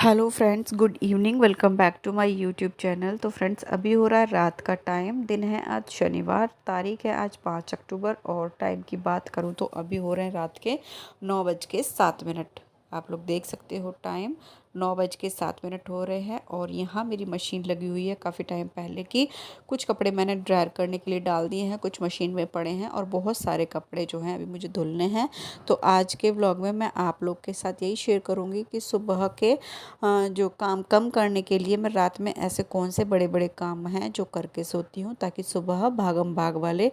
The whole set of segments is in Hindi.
Hello friends, good evening. Welcome back to my YouTube channel. तो फ्रेंड्स, अभी हो रहा है रात का टाइम। दिन है आज शनिवार, तारीख है आज 5 अक्टूबर। और टाइम की बात करूं तो अभी हो रहे हैं रात के 9:07। आप लोग देख सकते हो टाइम 9:07 हो रहे हैं। और यहाँ मेरी मशीन लगी हुई है काफ़ी टाइम पहले की। कुछ कपड़े मैंने ड्रायर करने के लिए डाल दिए हैं, कुछ मशीन में पड़े हैं और बहुत सारे कपड़े जो हैं अभी मुझे धुलने हैं। तो आज के व्लॉग में मैं आप लोग के साथ यही शेयर करूँगी कि सुबह के जो काम कम करने के लिए मैं रात में ऐसे कौन से बड़े बड़े काम हैं जो करके सोती हूँ, ताकि सुबह भागम भाग वाले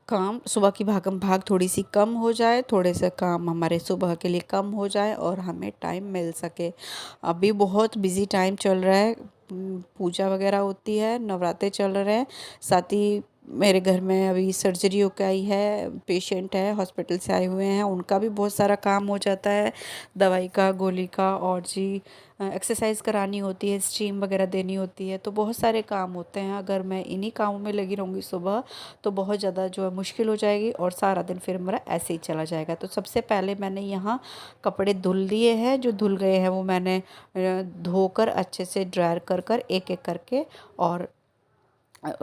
काम, सुबह की भागम भाग थोड़ी सी कम हो जाए, थोड़े से काम हमारे सुबह के लिए कम हो जाए और हमें टाइम मिल सके। अभी बहुत बिज़ी टाइम चल रहा है, पूजा वगैरह होती है, नवरात्रे चल रहे हैं। साथ ही मेरे घर में अभी सर्जरी होकर आई है, पेशेंट है, हॉस्पिटल से आए हुए हैं, उनका भी बहुत सारा काम हो जाता है, दवाई का, गोली का, और जी एक्सरसाइज करानी होती है, स्टीम वगैरह देनी होती है। तो बहुत सारे काम होते हैं। अगर मैं इन्हीं कामों में लगी रहूँगी सुबह तो बहुत ज़्यादा जो है मुश्किल हो जाएगी और सारा दिन फिर मेरा ऐसे ही चला जाएगा। तो सबसे पहले मैंने यहाँ कपड़े धुल लिए हैं, जो धुल गए हैं वो मैंने धोकर अच्छे से ड्रायर कर कर एक एक करके और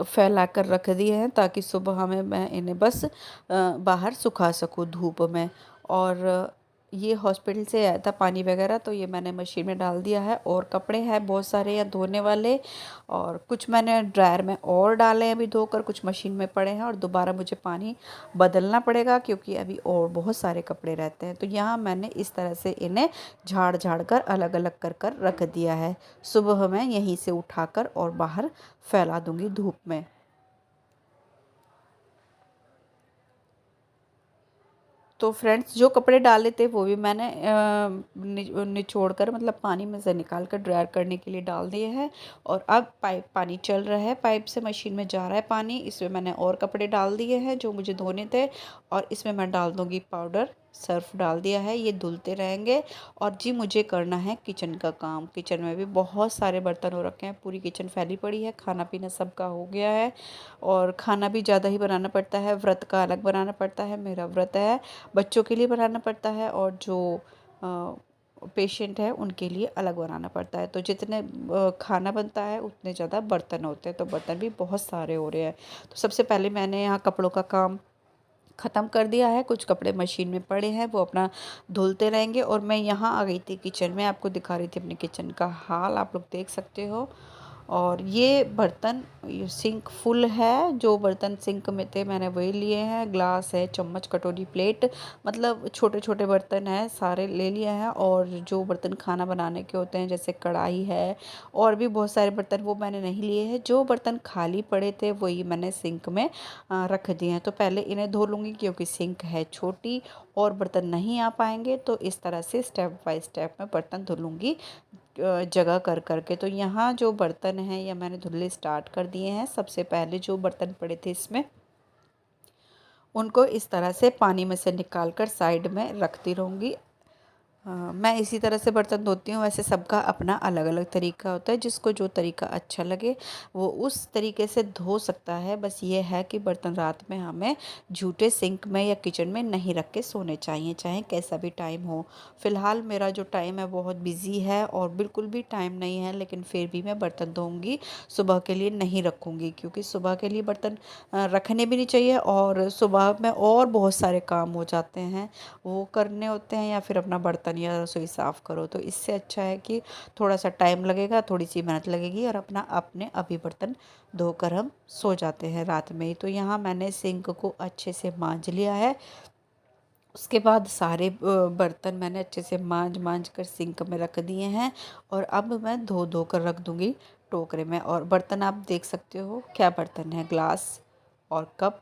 फैला कर रख दिए हैं, ताकि सुबह हमें मैं इन्हें बस बाहर सुखा सकूँ धूप में। और ये हॉस्पिटल से आया था पानी वगैरह, तो ये मैंने मशीन में डाल दिया है। और कपड़े हैं बहुत सारे यहाँ धोने वाले, और कुछ मैंने ड्रायर में और डाले हैं अभी धोकर, कुछ मशीन में पड़े हैं और दोबारा मुझे पानी बदलना पड़ेगा क्योंकि अभी और बहुत सारे कपड़े रहते हैं। तो यहाँ मैंने इस तरह से इन्हें झाड़ झाड़ कर अलग अलग कर कर रख दिया है। सुबह मैं यहीं से उठाकर और बाहर फैला दूंगी धूप में। तो फ्रेंड्स, जो कपड़े डाले थे वो भी मैंने निचोड़ कर, मतलब पानी में से निकाल कर ड्रायर करने के लिए डाल दिए हैं। और अब पाइप पानी चल रहा है, पाइप से मशीन में जा रहा है पानी। इसमें मैंने और कपड़े डाल दिए हैं जो मुझे धोने थे, और इसमें मैं डाल दूंगी पाउडर, सर्फ डाल दिया है, ये धुलते रहेंगे। और जी मुझे करना है किचन का काम। किचन में भी बहुत सारे बर्तन हो रखे हैं, पूरी किचन फैली पड़ी है, खाना पीना सबका हो गया है। और खाना भी ज़्यादा ही बनाना पड़ता है, व्रत का अलग बनाना पड़ता है, मेरा व्रत है, बच्चों के लिए बनाना पड़ता है, और जो पेशेंट है उनके लिए अलग बनाना पड़ता है। तो जितने खाना बनता है उतने ज़्यादा बर्तन होते हैं, तो बर्तन भी बहुत सारे हो रहे हैं। तो सबसे पहले मैंने यहाँ कपड़ों का काम ख़त्म कर दिया है, कुछ कपड़े मशीन में पड़े हैं वो अपना धुलते रहेंगे। और मैं यहाँ आ गई थी किचन में, आपको दिखा रही थी अपने किचन का हाल, आप लोग देख सकते हो। और ये बर्तन, ये सिंक फुल है, जो बर्तन सिंक में थे मैंने वही लिए हैं। ग्लास है, चम्मच, कटोरी, प्लेट, मतलब छोटे छोटे बर्तन हैं, सारे ले लिए हैं। और जो बर्तन खाना बनाने के होते हैं जैसे कढ़ाई है और भी बहुत सारे बर्तन, वो मैंने नहीं लिए हैं। जो बर्तन खाली पड़े थे वही मैंने सिंक में रख दिए हैं। तो पहले इन्हें धो लूँगी क्योंकि सिंक है छोटी और बर्तन नहीं आ पाएंगे। तो इस तरह से स्टेप बाय स्टेप मैं बर्तन धो लूँगी जगह कर करके। तो यहाँ जो बर्तन हैं या मैंने धुलने स्टार्ट कर दिए हैं। सबसे पहले जो बर्तन पड़े थे इसमें, उनको इस तरह से पानी में से निकाल कर साइड में रखती रहूँगी। मैं इसी तरह से बर्तन धोती हूँ। वैसे सबका अपना अलग अलग तरीका होता है, जिसको जो तरीका अच्छा लगे वो उस तरीके से धो सकता है। बस ये है कि बर्तन रात में हमें झूठे सिंक में या किचन में नहीं रख के सोने चाहिए, चाहे कैसा भी टाइम हो। फ़िलहाल मेरा जो टाइम है बहुत बिज़ी है और बिल्कुल भी टाइम नहीं है, लेकिन फिर भी मैं बर्तन धोऊँगी, सुबह के लिए नहीं रखूँगी, क्योंकि सुबह के लिए बर्तन रखने भी नहीं चाहिए। और सुबह में और बहुत सारे काम हो जाते हैं, वो करने होते हैं, या फिर अपना बर्तन या रसोई साफ़ करो। तो इससे अच्छा है कि थोड़ा सा टाइम लगेगा, थोड़ी सी मेहनत लगेगी, और अपना अपने अभी बर्तन धोकर हम सो जाते हैं रात में ही। तो यहाँ मैंने सिंक को अच्छे से मांज लिया है। उसके बाद सारे बर्तन मैंने अच्छे से मांज मांज कर सिंक में रख दिए हैं। और अब मैं धो धो कर रख दूँगी टोकरे में। और बर्तन आप देख सकते हो क्या बर्तन है, ग्लास और कप।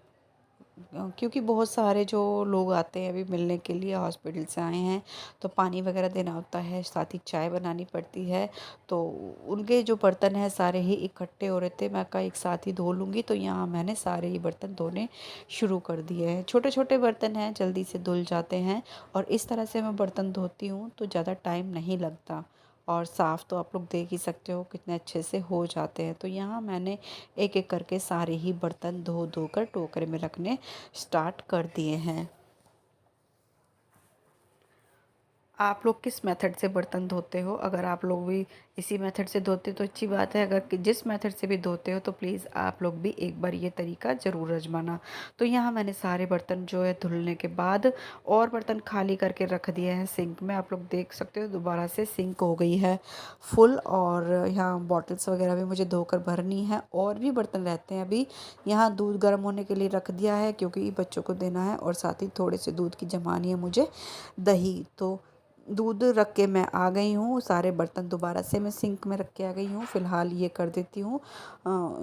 क्योंकि बहुत सारे जो लोग आते हैं अभी मिलने के लिए, हॉस्पिटल से आए हैं, तो पानी वगैरह देना होता है, साथ ही चाय बनानी पड़ती है। तो उनके जो बर्तन हैं सारे ही इकट्ठे हो रहे थे, मैं कहा एक साथ ही धो लूँगी। तो यहाँ मैंने सारे ही बर्तन धोने शुरू कर दिए हैं। छोटे छोटे बर्तन हैं, जल्दी से धुल जाते हैं। और इस तरह से मैं बर्तन धोती हूँ तो ज़्यादा टाइम नहीं लगता। और साफ़ तो आप लोग देख ही सकते हो कितने अच्छे से हो जाते हैं। तो यहाँ मैंने एक एक करके सारे ही बर्तन धो धो कर टोकरे में रखने स्टार्ट कर दिए हैं। आप लोग किस मेथड से बर्तन धोते हो? अगर आप लोग भी इसी मेथड से धोते हो तो अच्छी बात है, अगर जिस मेथड से भी धोते हो तो प्लीज़ आप लोग भी एक बार ये तरीका ज़रूर आजमाना। तो यहाँ मैंने सारे बर्तन जो है धुलने के बाद और बर्तन खाली करके रख दिए हैं सिंक में। आप लोग देख सकते हो दोबारा से सिंक हो गई है फुल, और यहाँ बॉटल्स वगैरह भी मुझे धोकर भरनी है। और भी बर्तन रहते हैं अभी। यहाँ दूध गर्म होने के लिए रख दिया है क्योंकि बच्चों को देना है, और साथ ही थोड़े से दूध की जमानी है मुझे दही। तो दूध रख के मैं आ गई हूँ, सारे बर्तन दोबारा से मैं सिंक में रख के आ गई हूँ। फ़िलहाल ये कर देती हूँ,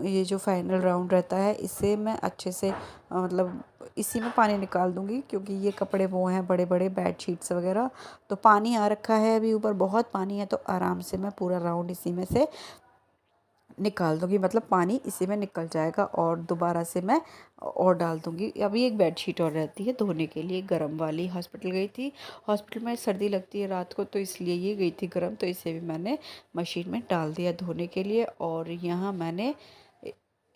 ये जो फाइनल राउंड रहता है इससे मैं अच्छे से मतलब इसी में पानी निकाल दूँगी, क्योंकि ये कपड़े वो हैं बड़े बड़े बेडशीट्स वगैरह, तो पानी आ रखा है अभी ऊपर, बहुत पानी है, तो आराम से मैं पूरा राउंड इसी में से निकाल दूँगी, मतलब पानी इसी में निकल जाएगा और दोबारा से मैं और डाल दूँगी। अभी एक बेडशीट और रहती है धोने के लिए गरम वाली। हॉस्पिटल गई थी, हॉस्पिटल में सर्दी लगती है रात को, तो इसलिए ये गई थी गरम, तो इसे भी मैंने मशीन में डाल दिया धोने के लिए। और यहाँ मैंने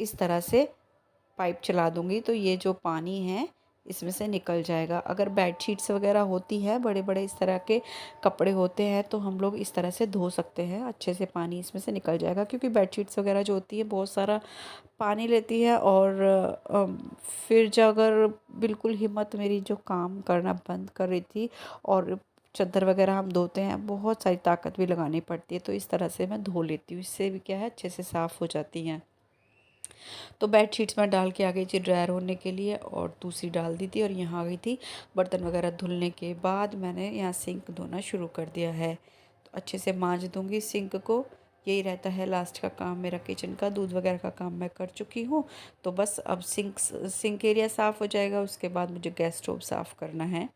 इस तरह से पाइप चला दूँगी तो ये जो पानी है इसमें से निकल जाएगा। अगर बेडशीट्स वगैरह होती है, बड़े बड़े इस तरह के कपड़े होते हैं, तो हम लोग इस तरह से धो सकते हैं, अच्छे से पानी इसमें से निकल जाएगा। क्योंकि बेडशीट्स वगैरह जो होती है बहुत सारा पानी लेती है, और फिर जो अगर बिल्कुल हिम्मत मेरी जो काम करना बंद कर रही थी, और चादर वगैरह हम धोते हैं बहुत सारी ताकत भी लगानी पड़ती है, तो इस तरह से मैं धो लेती हूँ। इससे भी क्या है, अच्छे से साफ़ हो जाती हैं। तो बेडशीट्स में डाल के आ गई थी ड्रायर होने के लिए, और दूसरी डाल दी थी, और यहाँ आ गई थी बर्तन वगैरह धुलने के बाद मैंने यहाँ सिंक धोना शुरू कर दिया है। तो अच्छे से मांज दूँगी सिंक को। यही रहता है लास्ट का काम मेरा किचन का। दूध वगैरह का काम मैं कर चुकी हूँ, तो बस अब सिंक एरिया साफ़ हो जाएगा। उसके बाद मुझे गैस स्टोव साफ़ करना है।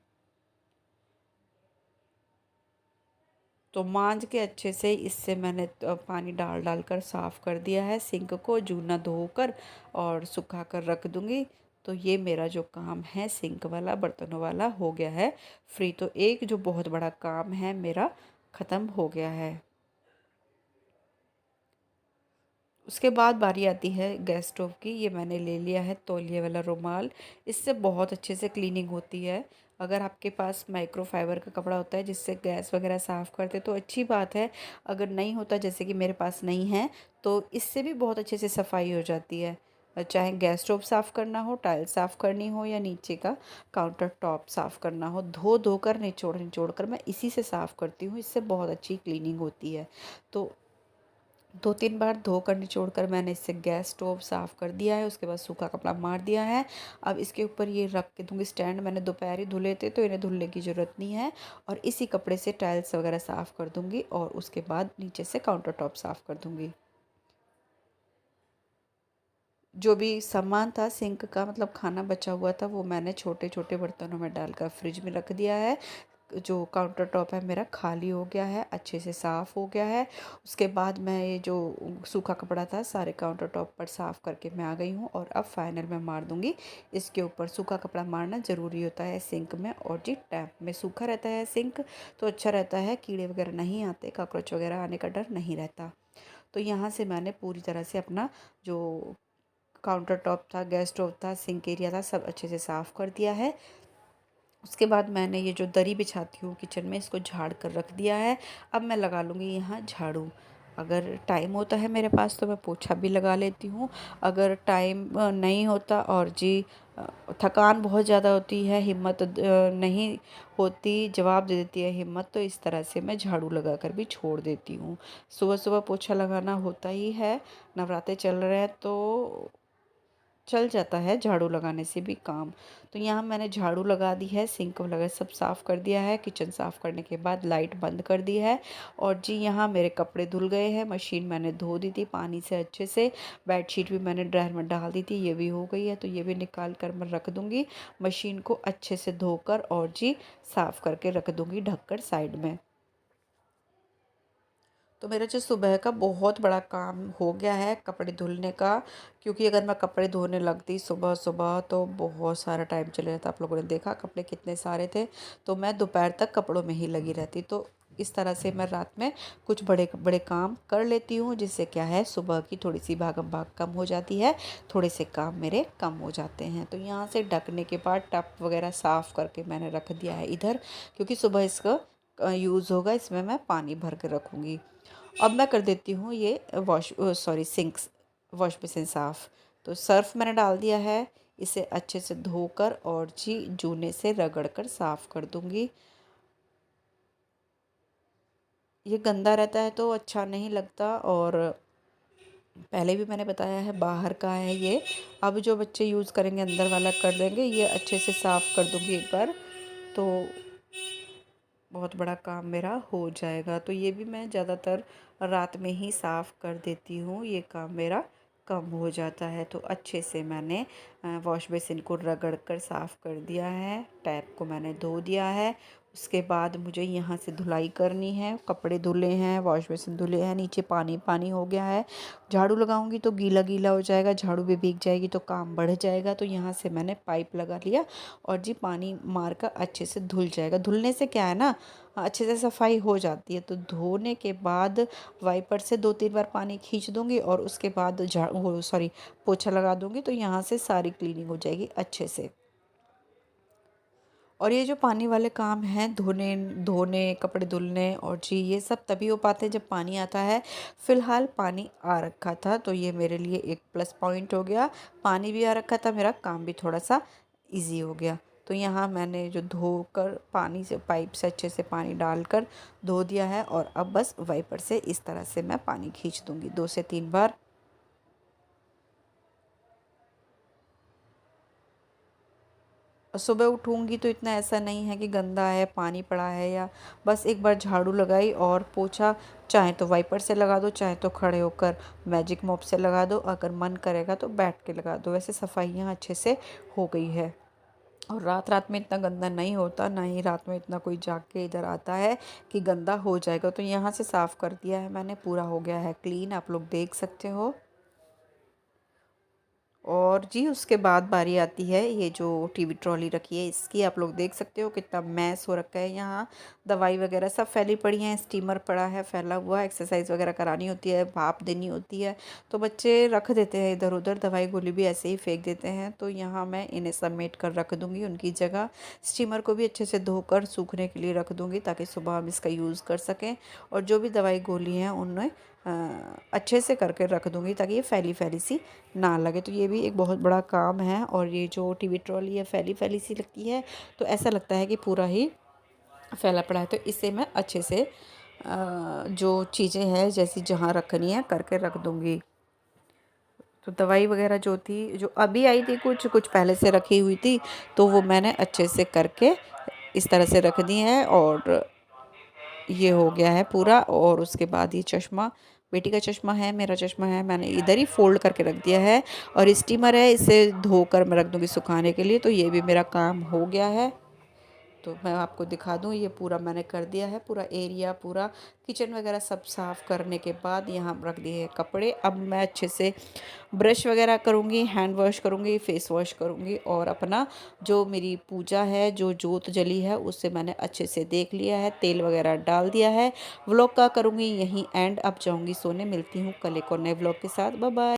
तो मांज के अच्छे से इससे मैंने पानी डाल डाल कर साफ़ कर दिया है सिंक को, जूना धोकर और सुखा कर रख दूँगी। तो ये मेरा जो काम है सिंक वाला, बर्तनों वाला, हो गया है फ्री। तो एक जो बहुत बड़ा काम है मेरा ख़त्म हो गया है। उसके बाद बारी आती है गैस स्टोव की। ये मैंने ले लिया है तौलिए वाला रुमाल, इससे बहुत अच्छे से क्लीनिंग होती है। अगर आपके पास माइक्रोफाइबर का कपड़ा होता है जिससे गैस वगैरह साफ़ करते तो अच्छी बात है। अगर नहीं होता, जैसे कि मेरे पास नहीं है, तो इससे भी बहुत अच्छे से सफाई हो जाती है। चाहे गैस स्टोव साफ़ करना हो, टाइल साफ़ करनी हो, या नीचे का काउंटर टॉप साफ़ करना हो, धो धो कर निचोड़ निचोड़ कर मैं इसी से साफ़ करती हूँ। इससे बहुत अच्छी क्लीनिंग होती है। तो 2-3 बार धोकर निचोड़ कर मैंने इससे गैस स्टोव साफ़ कर दिया है। उसके बाद सूखा कपड़ा मार दिया है। अब इसके ऊपर ये रख के दूँगी स्टैंड। मैंने दोपहर ही धुले थे तो इन्हें धुलने की ज़रूरत नहीं है, और इसी कपड़े से टाइल्स वगैरह साफ़ कर दूँगी, और उसके बाद नीचे से काउंटर टॉप साफ़ कर दूँगी। जो भी सामान था सिंक का, मतलब खाना बचा हुआ था, वो मैंने छोटे छोटे बर्तनों में डालकर फ्रिज में रख दिया है। जो काउंटर टॉप है मेरा खाली हो गया है, अच्छे से साफ़ हो गया है। उसके बाद मैं ये जो सूखा कपड़ा था सारे काउंटर टॉप पर साफ़ करके मैं आ गई हूँ, और अब फाइनल मैं मार दूँगी इसके ऊपर। सूखा कपड़ा मारना ज़रूरी होता है सिंक में, और जी टैप में सूखा रहता है सिंक तो अच्छा रहता है, कीड़े वगैरह नहीं आते, कॉकरोच वगैरह आने का डर नहीं रहता। तो यहाँ से मैंने पूरी तरह से अपना जो काउंटर टॉप था, गैस स्टोव था, सिंक एरिया था, सब अच्छे से साफ़ कर दिया है। उसके बाद मैंने ये जो दरी बिछाती हूँ किचन में, इसको झाड़ कर रख दिया है। अब मैं लगा लूँगी यहाँ झाड़ू। अगर टाइम होता है मेरे पास तो मैं पोछा भी लगा लेती हूँ। अगर टाइम नहीं होता, और जी थकान बहुत ज़्यादा होती है, हिम्मत नहीं होती, जवाब दे देती है हिम्मत, तो इस तरह से मैं झाड़ू लगा कर भी छोड़ देती हूँ। सुबह सुबह पोछा लगाना होता ही है, नवरात्रे चल रहे हैं तो चल जाता है झाड़ू लगाने से भी काम। तो यहाँ मैंने झाड़ू लगा दी है, सिंक वगैरह सब साफ़ कर दिया है। किचन साफ़ करने के बाद लाइट बंद कर दी है, और जी यहाँ मेरे कपड़े धुल गए हैं। मशीन मैंने धो दी थी पानी से अच्छे से। बेडशीट भी मैंने ड्रायर में डाल दी थी, ये भी हो गई है, तो ये भी निकाल कर मैं रख दूँगी मशीन को अच्छे से धोकर, और जी साफ़ करके रख दूँगी ढककर साइड में। तो मेरा जो सुबह का बहुत बड़ा काम हो गया है कपड़े धुलने का, क्योंकि अगर मैं कपड़े धोने लगती सुबह सुबह तो बहुत सारा टाइम चले जाता। आप लोगों ने देखा कपड़े कितने सारे थे, तो मैं दोपहर तक कपड़ों में ही लगी रहती। तो इस तरह से मैं रात में कुछ बड़े बड़े काम कर लेती हूँ, जिससे क्या है सुबह की थोड़ी सी भागम भाग कम हो जाती है, थोड़े से काम मेरे कम हो जाते हैं। तो यहाँ से ढकने के बाद टब वगैरह साफ़ करके मैंने रख दिया है इधर, क्योंकि सुबह इसका यूज़ होगा इसमें मैं पानी भर कर रखूँगी। अब मैं कर देती हूँ ये सिंक्स वॉश बेसिन साफ़। तो सर्फ़ मैंने डाल दिया है, इसे अच्छे से धोकर और जी जूने से रगड़ कर साफ़ कर दूँगी। ये गंदा रहता है तो अच्छा नहीं लगता, और पहले भी मैंने बताया है बाहर का है ये। अब जो बच्चे यूज़ करेंगे अंदर वाला कर देंगे। ये अच्छे से साफ़ कर दूँगी एक बार, तो बहुत बड़ा काम मेरा हो जाएगा। तो ये भी मैं ज़्यादातर रात में ही साफ़ कर देती हूँ, ये काम मेरा कम हो जाता है। तो अच्छे से मैंने वॉश बेसिन को रगड़ कर साफ़ कर दिया है, टैप को मैंने धो दिया है। उसके बाद मुझे यहाँ से धुलाई करनी है। कपड़े धुले हैं, वॉश बेसिन धुले हैं, नीचे पानी पानी हो गया है। झाड़ू लगाऊंगी तो गीला गीला हो जाएगा, झाड़ू भी भीग जाएगी तो काम बढ़ जाएगा। तो यहाँ से मैंने पाइप लगा लिया और जी पानी मार कर अच्छे से धुल जाएगा। धुलने से क्या है ना, अच्छे से सफाई हो जाती है। तो धोने के बाद वाइपर से 2-3 बार पानी खींच दूंगी और उसके बाद पोछा लगा दूंगी, तो यहाँ से सारी क्लीनिंग हो जाएगी अच्छे से। और ये जो पानी वाले काम हैं, धोने धोने कपड़े धुलने और जी ये सब तभी हो पाते हैं जब पानी आता है। फ़िलहाल पानी आ रखा था तो ये मेरे लिए एक प्लस पॉइंट हो गया। पानी भी आ रखा था, मेरा काम भी थोड़ा सा इजी हो गया। तो यहाँ मैंने जो धोकर पानी से पाइप से अच्छे से पानी डालकर धो दिया है, और अब बस वाइपर से इस तरह से मैं पानी खींच दूँगी 2 से 3 बार। सुबह उठूँगी तो इतना ऐसा नहीं है कि गंदा है, पानी पड़ा है, या बस एक बार झाड़ू लगाई और पोछा चाहे तो वाइपर से लगा दो, चाहे तो खड़े होकर मैजिक मॉप से लगा दो, अगर मन करेगा तो बैठ के लगा दो। वैसे सफाइयाँ अच्छे से हो गई है, और रात रात में इतना गंदा नहीं होता, ना ही रात में इतना कोई जाग के इधर आता है कि गंदा हो जाएगा। तो यहाँ से साफ़ कर दिया है मैंने, पूरा हो गया है क्लीन, आप लोग देख सकते हो। और जी उसके बाद बारी आती है ये जो टीवी ट्रॉली रखी है इसकी। आप लोग देख सकते हो कितना मैस हो रखा है यहाँ, दवाई वगैरह सब फैली पड़ी हैं, स्टीमर पड़ा है फैला हुआ, एक्सरसाइज वगैरह करानी होती है, भाप देनी होती है, तो बच्चे रख देते हैं इधर उधर, दवाई गोली भी ऐसे ही फेंक देते हैं। तो यहाँ मैं इन्हें समेट कर रख दूँगी उनकी जगह। स्टीमर को भी अच्छे से धोकर सूखने के लिए रख दूँगी ताकि सुबह हम इसका यूज़ कर सकें, और जो भी दवाई गोली हैं उन्हें अच्छे से करके रख दूँगी ताकि ये फैली फैली सी ना लगे। तो ये भी एक बहुत बड़ा काम है, और ये जो टीवी ट्रॉली है फैली फैली सी लगती है, तो ऐसा लगता है कि पूरा ही फैला पड़ा है। तो इसे मैं अच्छे से जो चीज़ें हैं जैसी जहाँ रखनी है करके रख दूँगी। तो दवाई वगैरह जो थी, जो अभी आई थी, कुछ कुछ पहले से रखी हुई थी, तो वो मैंने अच्छे से करके इस तरह से रख दी है, और ये हो गया है पूरा। और उसके बाद ये चश्मा, बेटी का चश्मा है, मेरा चश्मा है, मैंने इधर ही फ़ोल्ड करके रख दिया है, और स्टीमर है, इसे धोकर मैं रख दूँगी सुखाने के लिए। तो ये भी मेरा काम हो गया है। तो मैं आपको दिखा दूँ, ये पूरा मैंने कर दिया है, पूरा एरिया, पूरा किचन वगैरह सब साफ़ करने के बाद यहाँ रख दिए हैं कपड़े। अब मैं अच्छे से ब्रश वगैरह करूँगी, हैंड वॉश करूँगी, फेस वॉश करूँगी, और अपना जो मेरी पूजा है, जो जोत जली है, उससे मैंने अच्छे से देख लिया है, तेल वगैरह डाल दिया है। व्लॉग का करूँगी यहीं एंड, अब जाऊँगी सोने। मिलती हूँ कल एक और नए व्लॉग के साथ। Bye bye.